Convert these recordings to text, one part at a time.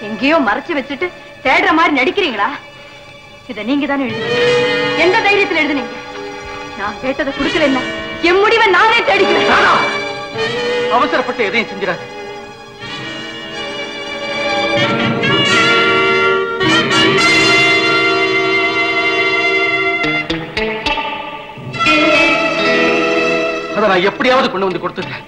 எங்கேயோ மறைச்சு வச்சுட்டு தேடுற மாதிரி நடிக்கிறீங்களா? இத நீங்க தானே எழுதுனீங்க. எந்த தைரியத்தில் எழுதுனீங்க? நான் கேட்டதை கொடுக்கலன்னா என் முடிவை நானே தேடிக்கிறேன். அவசரப்பட்டு எதையும் செஞ்சிடாது. அதை நான் எப்படியாவது கொண்டு வந்து கொடுத்துருக்கேன்.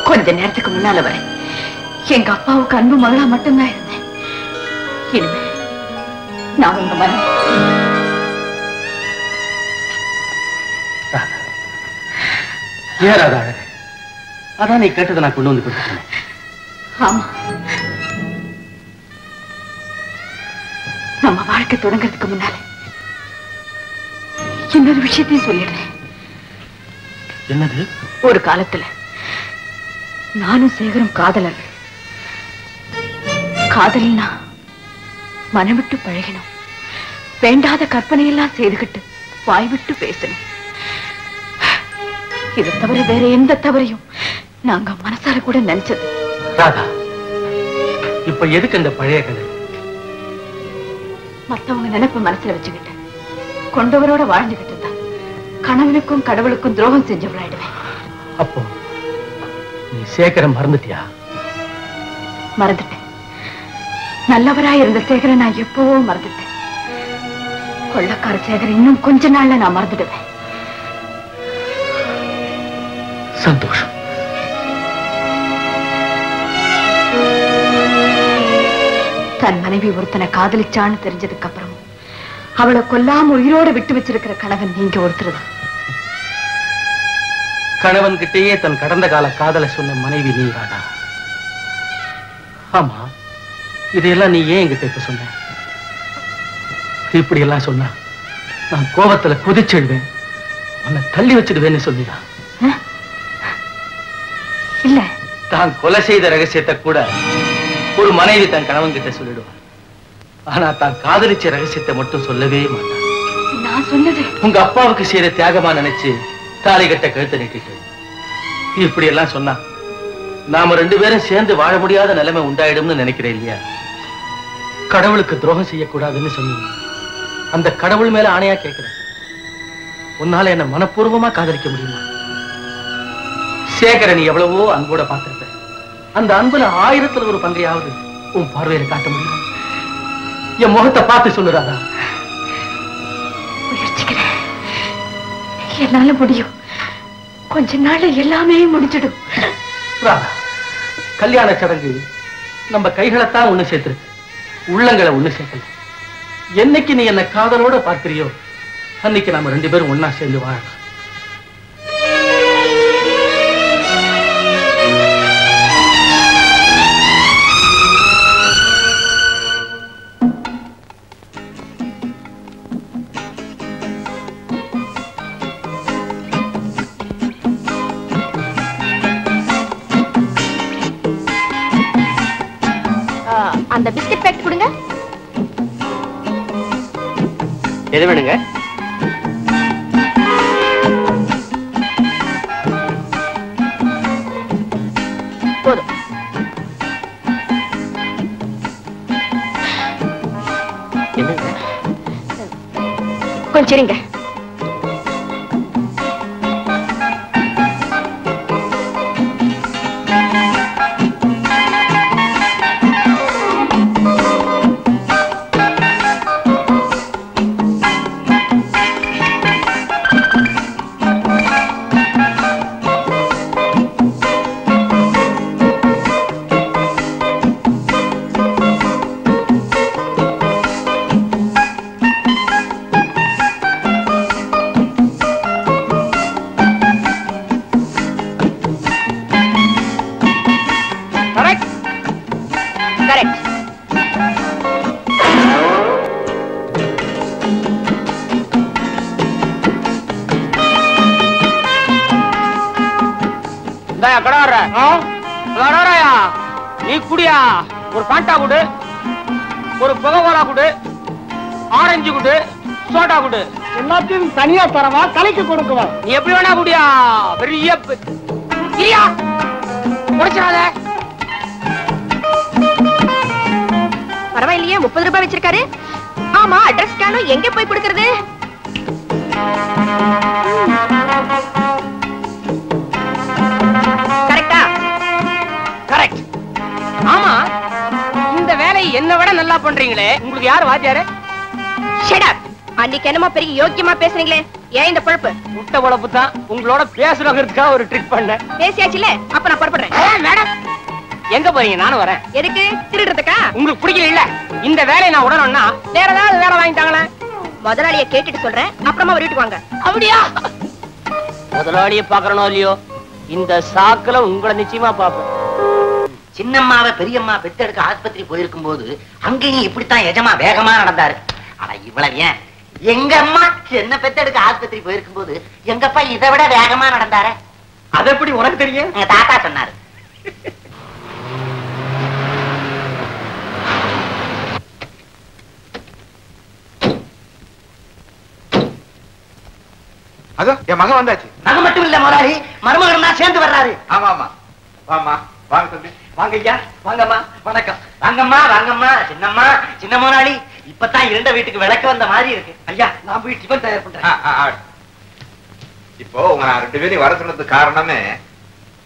கொஞ்ச நேரத்துக்கு முன்னால வரை எங்க அப்பாவுக்கு அன்பு மகளா மட்டும்தான் இருந்தேன். இனிமே நான் உங்க மகன். ஏறாத அதான் நீ கேட்டதை நான் கொண்டு வந்து கொடுத்தேன். ஆமா, நம்ம வாழ்க்கை தொடங்கிறதுக்கு முன்னால இன்னொரு விஷயத்தையும் சொல்லிடுறேன். என்னது? ஒரு காலத்துல நானும் சேகரும் காதலர்கள். காதலினா மனம் விட்டு பழகினோம். வேண்டாத கற்பனையெல்லாம் செய்துகிட்டு வாய் விட்டு பேசணும். இதை தவிர வேற எந்த தவறையும் நாங்க மனசார கூட நினைச்சது. ராதா, இப்ப எதுக்கு அந்த பழைய கதை? மத்தவங்க நினைப்பு மனசுல வச்சுக்கிட்டு கொண்டவரோட வாழ்ந்துகிட்டு இருந்தா கணவனுக்கும் கடவுளுக்கும் துரோகம் செஞ்சவளாயிடுவேன். அப்போ நீ சேகரம் மறந்துட்டியா? மறந்துட்டேன். நல்லவராய் இருந்த சேகரை நான் எப்பவோ மறந்துட்டேன். கொள்ளக்கார சேகர் இன்னும் கொஞ்ச நாள்ல நான் மறந்துடுவேன். சந்தோஷம். தன் மனைவி ஒருத்தனை காதலிச்சான்னு தெரிஞ்சதுக்கு அப்புறமும் அவளை கொல்லாம உயிரோட விட்டு வச்சிருக்கிற கணவன் நீங்க ஒருத்தருதான். கணவன் கிட்டேயே தன் கடந்த கால காதலை சொன்ன மனைவி நீ ராதா. ஆமா, இதையெல்லாம் நீ ஏன் என்கிட்ட இப்ப சொன்ன? இப்படி எல்லாம் சொன்னா நான் கோபத்துல கொதிச்செழுவேன், உன்னை தள்ளி வச்சிடுவேன்னு சொல்லிடா. இல்ல, தான் கொலை செய்த ரகசியத்தை கூட ஒரு மனைவி தன் கணவன் கிட்ட சொல்லிடுவான். ஆனா தான் காதலிச்ச ரகசியத்தை மட்டும் சொல்லவே மாட்டான். நான் சொன்னது உங்க அப்பாவுக்கு செய்த தியாகமா நினைச்சு தாலி கட்ட கழுத்தை நீட்டிட்டு இப்படி எல்லாம் சொன்னா நாம 2 பேரும் சேர்ந்து வாழ முடியாத நிலைமை உண்டாயிடும்னு நினைக்கிறேன் இல்லையா? கடவுளுக்கு துரோகம் செய்யக்கூடாதுன்னு சொன்னீங்க. அந்த கடவுள் மேல ஆணையா கேட்கிறேன், உன்னால என்ன மனப்பூர்வமா காதலிக்க முடியுமா? சேகரன் எவ்வளவோ அன்போட பார்த்திருப்ப. அந்த அன்புல 1000ல் ஒரு பங்கையாவது உன் பார்வையில காட்ட முடியுமா? என் முகத்தை பார்த்து சொல்லுறாதா? முயற்சிக்கிறேன், என்னால முடியும். கொஞ்ச நாள் எல்லாமே முடிஞ்சிடும். ராதா, கல்யாண சடங்கு நம்ம கைகளைத்தான் ஒண்ணு சேர்த்திருக்கு, உள்ளங்களை ஒண்ணு சேர்க்கல. என்னைக்கு நீ என்ன காதலோட பார்க்கிறியோ அன்னைக்கு நாம 2 பேரும் ஒன்னா சேர்ந்து வாழலாம். அந்த பிஸ்கட் பேக் கொடுங்க. எது வேணுங்க? போதும். என்னங்க? கொஞ்சம் இருங்க. நீ குடியா, ஒரு பாண்டா குடு, ஒரு புகவாலா குடு, ஆரஞ்சு குடு, சோடா குடு. எல்லாத்தையும் தனியா தரவா, கலைக்கு கொடுக்குவா? நீ எப்படி வேணா குடியா. பெரிய முடிச்சிடாத. பரவாயில்லையே, 30 ரூபாய் வச்சிருக்காரு. ஆமா, அட்ரஸ் காணும், எங்க போய் கொடுக்கறது? கரெக்டா? கரெக்ட். ஆமா, இந்த வேலையை என்ன விட நல்லா பண்றீங்களே, உங்களுக்கு யாரு வாத்தியாரு? Shut up. அன்னைக்கு என்னமா பெரிய யோக்கியமா பேசுறீங்களே, ஏன் இந்த பொழப்பு? முட்டை பொழப்பு தான். உங்களோட பேசுறதுக்காக ஒரு ட்ரிக் பண்ணேன். பேசியாச்சுல, அப்ப நான் புறப்படுறேன். மேடம், எங்க போறீங்க? நானும் வரேன். எதுக்கு? திருடுறதுக்கா? உங்களுக்கு பிடிக்கல இல்ல இந்த வேலையை நான் உடனே வேற ஏதாவது வேலை வாங்கிட்டாங்களே. முதலாளியை கேட்டுட்டு சொல்றேன், அப்புறமா ஒரு வீட்டுக்கு வாங்க. அப்படியா? முதலாளியை பாக்குறனோ இல்லையோ, இந்த சாக்குல உங்களை நிச்சயமா பாப்பேன். சின்னம்மாவை பெரியம்மா பெத்தெடுக்க ஆஸ்பத்திரி போயிருக்கும் போது அங்கேயும் இப்படித்தான் எஜமா வேகமா நடந்தாரு. ஆனா இவ்வளவு ஏன் எங்க அம்மா சின்ன பெத்தெடுக்க ஆஸ்பத்திரி போயிருக்கும் போது எங்கப்பா இதை விட வேகமா நடந்தாரு. அது எப்படி உனக்கு தெரியும்? எங்க தாத்தா சொன்னாரு. அதோ என் மகன் வந்தாச்சு. மகன் மட்டும் இல்ல முதலாளி, மருமகன் தான் சேர்ந்து வர்றாரு. ஆமா ஆமா, வாமா வாங்க தம்பி. வாங்க ஐயா, வாங்கம்மா. வணக்கம். வாங்கம்மா வாங்கம்மா. சின்னம்மா, சின்ன முதலாளி, இப்பதான் இருண்ட வீட்டுக்கு விளக்கு வந்த மாதிரி இருக்கு. ஐயா, நான் போய் டிபன் தயார் பண்றேன். இப்போ உங்க நான் 2 பேரையும் வர சொன்னதுக்கு காரணமே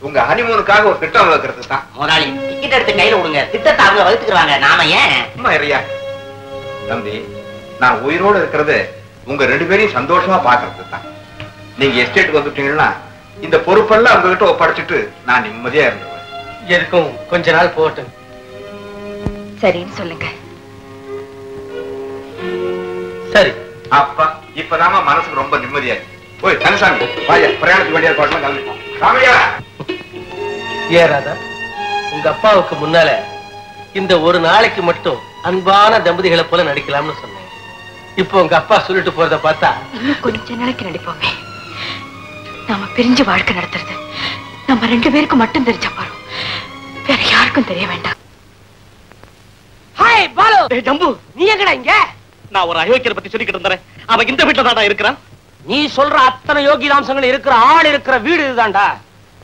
உங்க ஹனிமூனுக்காக ஒரு திட்டம் வகுக்கிறது தான். முதலாளி, டிக்கெட் எடுத்து கையில விடுங்க, திட்டத்தை அவங்க வகுத்துக்குறாங்க, நாம ஏன்? அம்மா இறையா தம்பி, நான் உயிரோடு இருக்கிறது உங்க 2 பேரையும் சந்தோஷமா பாக்குறது தான். நீங்க எஸ்டேட்டுக்கு வந்துட்டீங்கன்னா இந்த பொறுப்பெல்லாம் உங்ககிட்ட ஒப்படைச்சிட்டு நான் நிம்மதியா இருந்துருவேன். எதுக்கும் கொஞ்ச நாள் போகட்டும். சரின்னு சொல்லுங்க. சரி அப்பா, இப்பதாமா மனசுக்கு ரொம்ப நிம்மதியா இருக்கு. போய் கனசாமி வாயா, பிரயாணத்துக்கு வேண்டிய பாட்டெல்லாம் கலந்துப்போம். ராமையா. ஏறாதா, உங்க அப்பாவுக்கு முன்னால இந்த ஒரு நாளைக்கு மட்டும் அன்பான தம்பதிகளை போல நடிக்கலாம்னு சொன்னேன். இப்போ உங்க அப்பா சொல்லிட்டு போறத பார்த்தா இன்னும் கொஞ்ச நாளைக்கு நடிப்போமே. நாம பிரிஞ்சு வாழ்க்கை நடத்துறது நம்ம 2 பேருக்கு மட்டும் தெரிஞ்சா பாரு, வேற யாருக்கும் தெரிய வேண்டாம். ஹாய் பாலு. ஜம்பு, நீ எங்கடா இங்க? நான் ஒரு அயோக்கியரை பத்தி சொல்லிக்கிட்டு இருந்தேன். அவன் இந்த வீட்டுல தான்டா இருக்கிறான். நீ சொல்ற அத்தனை யோகிதாம்சங்கள் இருக்கிற ஆள் இருக்கிற வீடு இதுதான்டா.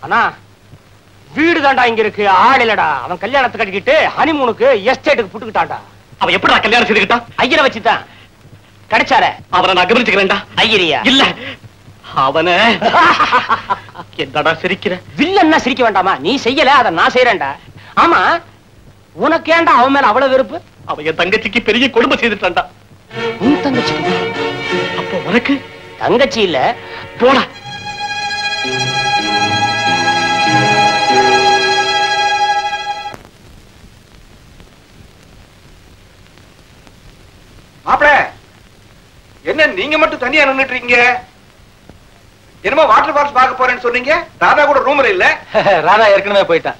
ஆனா வீடு தான்டா இங்க இருக்கு, ஆள் இல்லடா. அவன் கல்யாணத்தை கட்டிக்கிட்டு ஹனிமூனுக்கு எஸ்டேட்டுக்கு புட்டுக்கிட்டான்டா. அவன் எப்படிடா கல்யாணம் செய்துக்கிட்டான்? ஐயரை வச்சுதான் கிடைச்சார. அவனை நான் கவனிச்சுக்கிறேன்டா. ஐயரியா? இல்ல, அவன என்னடா சிரிக்கிற? வில்லன்னா சிரிக்க வேண்டாமா? நீ செய்யல, அதை நான் செய்யறேன்டா. ஆமா, உனக்கு ஏன்டா அவன் மேல அவ்வளவு வெறுப்பு? அவன் என் தங்கச்சிக்கு பெரிய கொடுமை செய்துட்டான்டா. உன் தங்கச்சி? அப்போ உனக்கு தங்கச்சி இல்ல, போடா. மாப்பிள, என்ன நீங்க மட்டும் தனியா நின்னுட்டு இருக்கீங்க? என்னமோ வாட்டர் ஃபால்ஸ் பார்க்க போறேன்னு சொன்னீங்க. ராதா கூட ரூம்ல இல்ல. ராதா ஏற்கனவே போயிட்டான்.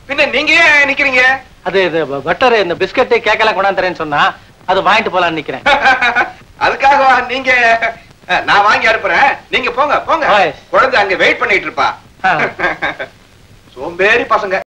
பின்ன நீங்க ஏன் நிக்கிறீங்க? அது பட்டர் இந்த பிஸ்கட் கேக்கெல்லாம் கொண்டாந்துறேன்னு சொன்னா அது வாங்கிட்டு போலான்னு நிக்கிறேன். அதுக்காக நீங்க நான் வாங்கி அனுப்புறேன். நீங்க போங்க போங்க. குழந்தை அங்க வெயிட் பண்ணிட்டு இருப்பா. சோம்பேறி பசங்க.